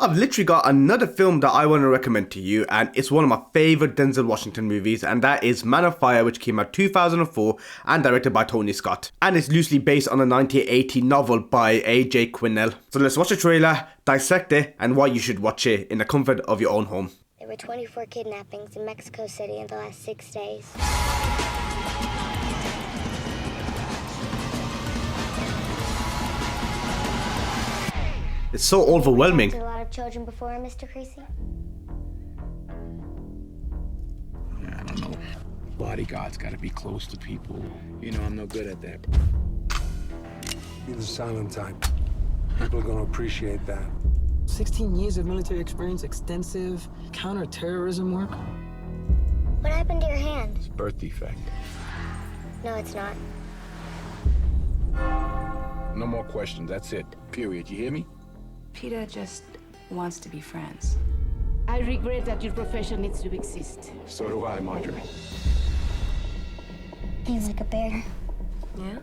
I've literally got another film that I want to recommend to you, and it's one of my favorite Denzel Washington movies, and that is Man of Fire, which came out 2004 and directed by Tony Scott. And it's loosely based on a 1980 novel by A.J. Quinnell. So let's watch the trailer, dissect it, and why you should watch it in the comfort of your own home. There were 24 kidnappings in Mexico City in the last 6 days. It's so overwhelming. A lot of children before, Mr. Creasy? I don't know. Bodyguards gotta be close to people. You know, I'm no good at that. You're the silent type. People are gonna appreciate that. 16 years of military experience, extensive counter-terrorism work. What happened to your hand? It's birth defect. No, it's not. No more questions, that's it. Period, you hear me? Peter just wants to be friends. I regret that your profession needs to exist. So do I, Marjorie. He's like a bear. Yeah?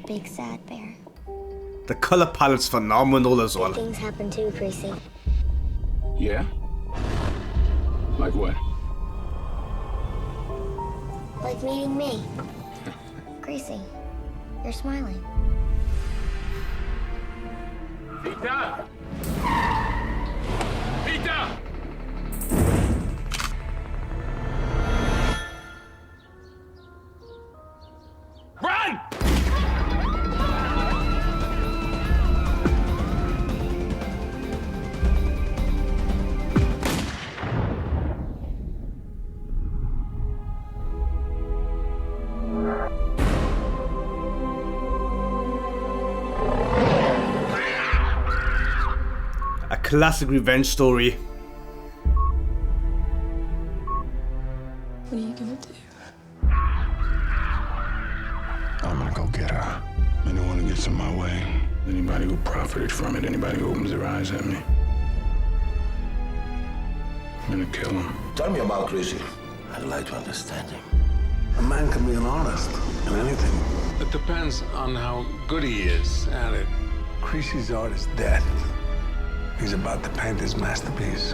Big, sad bear. The color palette's phenomenal as well. Things happen too, Creasy. Yeah? Like what? Like meeting me. Creasy, you're smiling. Peter! Peter! Run! A classic revenge story. What are you gonna do? I'm gonna go get her. Anyone who gets in my way, anybody who profited from it, anybody who opens their eyes at me, I'm gonna kill him. Tell me about Creasy. I'd like to understand him. A man can be an artist in anything. It depends on how good he is at it. Creasy's art is death. He's about to paint his masterpiece.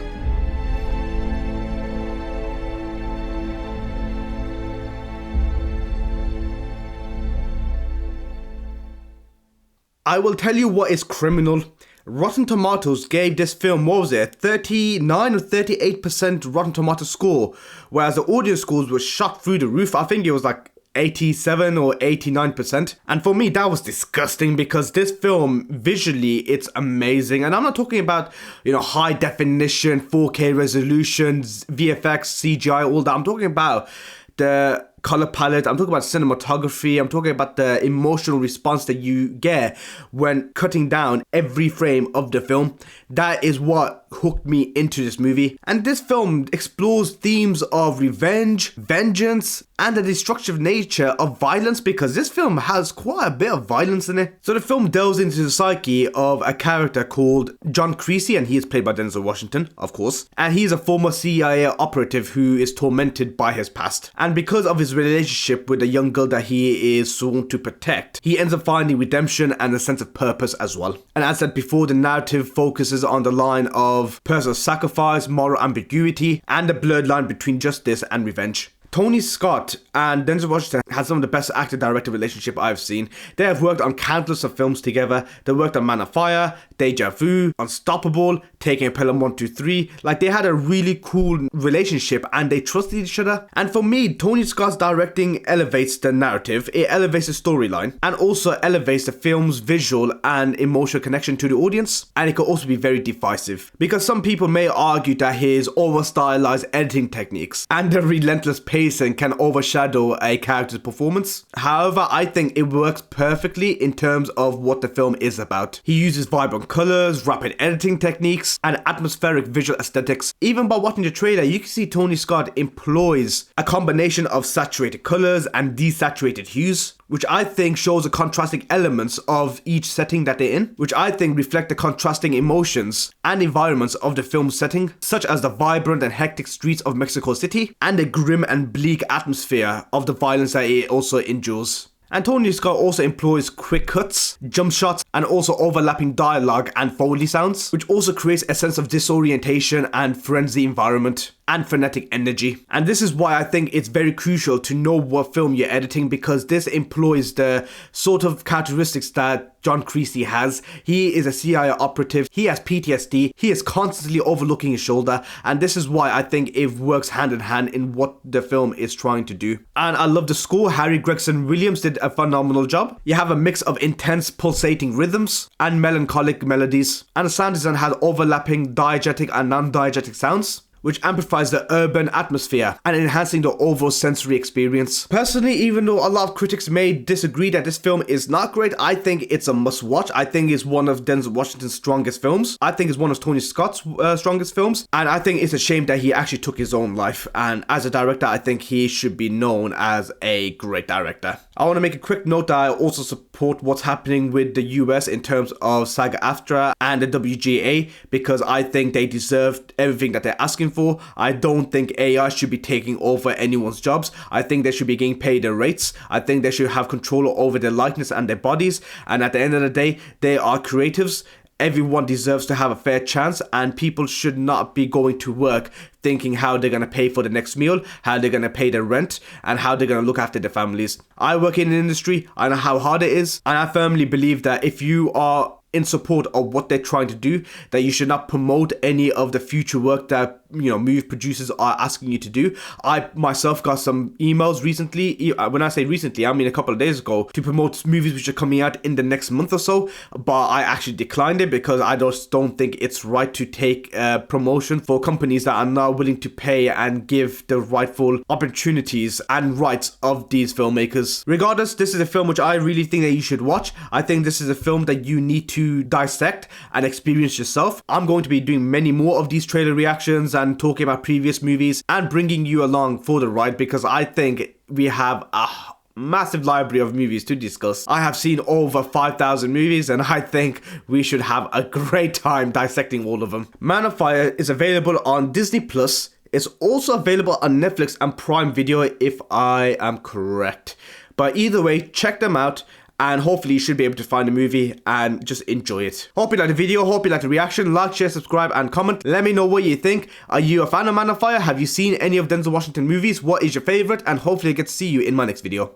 I will tell you what is criminal. Rotten Tomatoes gave this film, what was it, 39 or 38% Rotten Tomato score, whereas the audience scores were shot through the roof. I think it was like 87 or 89%. And for me, that was disgusting because this film, visually, it's amazing. And I'm not talking about, high definition, 4K resolutions, VFX, CGI, all that. I'm talking about the color palette, I'm talking about cinematography, I'm talking about the emotional response that you get when cutting down every frame of the film. That is what hooked me into this movie. And this film explores themes of revenge, vengeance, and the destructive nature of violence, because this film has quite a bit of violence in it. So the film delves into the psyche of a character called John Creasy, and he is played by Denzel Washington, of course. And he's a former CIA operative who is tormented by his past. And because of his relationship with a young girl that he is sworn to protect, he ends up finding redemption and a sense of purpose as well. And as I said before, the narrative focuses on the line of personal sacrifice, moral ambiguity, and the blurred line between justice and revenge. Tony Scott and Denzel Washington had some of the best actor-director relationship I've seen. They have worked on countless of films together. They worked on Man of Fire, Deja Vu, Unstoppable, Taking a Pelham 1, 2, 3. Like, they had a really cool relationship and they trusted each other. And for me, Tony Scott's directing elevates the narrative, it elevates the storyline, and also elevates the film's visual and emotional connection to the audience. And it can also be very divisive, because some people may argue that his over-stylized editing techniques and the relentless pacing can overshadow a character's performance. However, I think it works perfectly in terms of what the film is about. He uses vibrant colors, rapid editing techniques, and atmospheric visual aesthetics. Even by watching the trailer, you can see Tony Scott employs a combination of saturated colors and desaturated hues, which I think shows the contrasting elements of each setting that they're in, which I think reflect the contrasting emotions and environments of the film's setting, such as the vibrant and hectic streets of Mexico City and the grim and bleak atmosphere of the violence that it also endures. And Tony Scott also employs quick cuts, jump shots, and also overlapping dialogue and Foley sounds, which also creates a sense of disorientation and frenzy environment and frenetic energy. And this is why I think it's very crucial to know what film you're editing, because this employs the sort of characteristics that John Creasy has. He is a CIA operative, he has PTSD, he is constantly overlooking his shoulder, and this is why I think it works hand in hand in what the film is trying to do. And I love the score. Harry Gregson Williams did a phenomenal job. You have a mix of intense pulsating rhythms and melancholic melodies, and the sound design has overlapping diegetic and non-diegetic sounds, which amplifies the urban atmosphere and enhancing the overall sensory experience. Personally, even though a lot of critics may disagree that this film is not great, I think it's a must-watch. I think it's one of Denzel Washington's strongest films. I think it's one of Tony Scott's strongest films. And I think it's a shame that he actually took his own life. And as a director, I think he should be known as a great director. I want to make a quick note that I also support what's happening with the US in terms of SAG-AFTRA and the WGA, because I think they deserve everything that they're asking for. I don't think AI should be taking over anyone's jobs. I think they should be getting paid their rates. I think they should have control over their likeness and their bodies. And at the end of the day, they are creatives. Everyone deserves to have a fair chance, and people should not be going to work thinking how they're going to pay for the next meal, how they're going to pay their rent, and how they're going to look after their families. I work in an industry, I know how hard it is, and I firmly believe that if you are in support of what they're trying to do, that you should not promote any of the future work that, you know, movie producers are asking you to do. I myself got some emails recently, when I say recently, I mean a couple of days ago, to promote movies which are coming out in the next month or so, but I actually declined it because I just don't think it's right to take promotion for companies that are not willing to pay and give the rightful opportunities and rights of these filmmakers. Regardless, this is a film which I really think that you should watch. I think this is a film that you need to dissect and experience yourself. I'm going to be doing many more of these trailer reactions and talking about previous movies and bringing you along for the ride, because I think we have a massive library of movies to discuss. I have seen over 5,000 movies, and I think we should have a great time dissecting all of them. Man of Fire is available on Disney Plus. It's also available on Netflix and Prime Video, if I am correct. But either way, check them out, and hopefully you should be able to find the movie and just enjoy it. Hope you like the video, hope you like the reaction. Like, share, subscribe, and comment. Let me know what you think. Are you a fan of Man of Fire? Have you seen any of Denzel Washington movies? What is your favorite? And hopefully I get to see you in my next video.